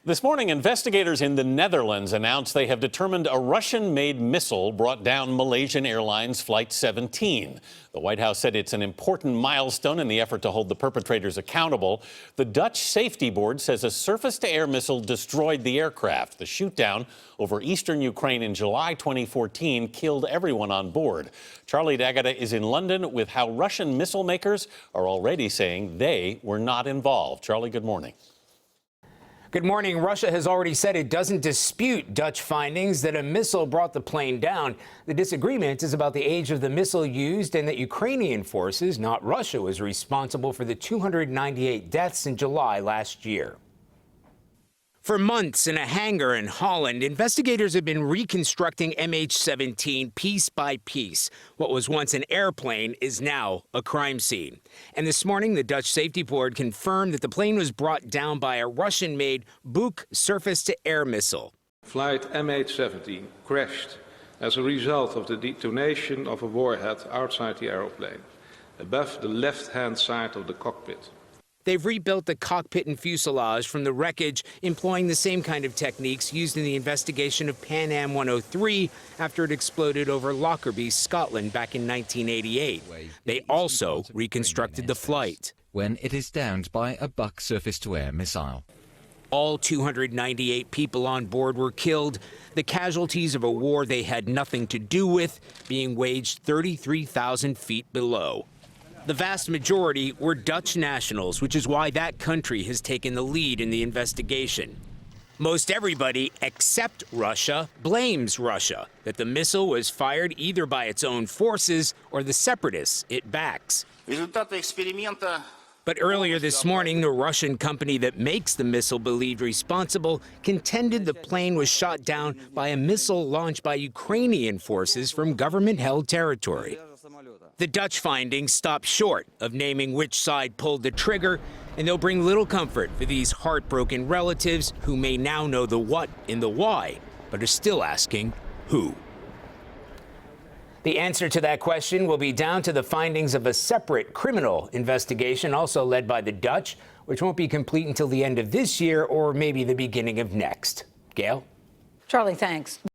This morning, investigators in the Netherlands announced they have determined a Russian-made missile brought down Malaysian Airlines Flight 17. The White House said it's an important milestone in the effort to hold the perpetrators accountable. The Dutch Safety Board says a surface-to-air missile destroyed the aircraft. The shootdown over eastern Ukraine in July 2014 killed everyone on board. Charlie D'Agata is in London with how Russian missile makers are already saying they were not involved. Charlie, good morning. Good morning. Russia has already said it doesn't dispute Dutch findings that a missile brought the plane down. The disagreement is about the age of the missile used and that Ukrainian forces, not Russia, was responsible for the 298 deaths in July last year. For months in a hangar in Holland, investigators have been reconstructing MH17 piece by piece. What was once an airplane is now a crime scene. And this morning, the Dutch Safety Board confirmed that the plane was brought down by a Russian-made Buk surface-to-air missile. Flight MH17 crashed as a result of the detonation of a warhead outside the aeroplane, above the left-hand side of the cockpit. They've rebuilt the cockpit and fuselage from the wreckage, employing the same kind of techniques used in the investigation of Pan Am 103 after it exploded over Lockerbie, Scotland, back in 1988. They also reconstructed the flight. When it is downed by a Buk surface-to-air missile. All 298 people on board were killed, the casualties of a war they had nothing to do with, being waged 33,000 feet below. The vast majority were Dutch nationals, which is why that country has taken the lead in the investigation. Most everybody except Russia blames Russia that the missile was fired either by its own forces or the separatists it backs. But earlier this morning, the Russian company that makes the missile believed responsible contended the plane was shot down by a missile launched by Ukrainian forces from government-held territory. The Dutch findings stop short of naming which side pulled the trigger, and they'll bring little comfort for these heartbroken relatives who may now know the what and the why, but are still asking who. The answer to that question will be down to the findings of a separate criminal investigation, also led by the Dutch, which won't be complete until the end of this year or maybe the beginning of next. Gail? Charlie, thanks.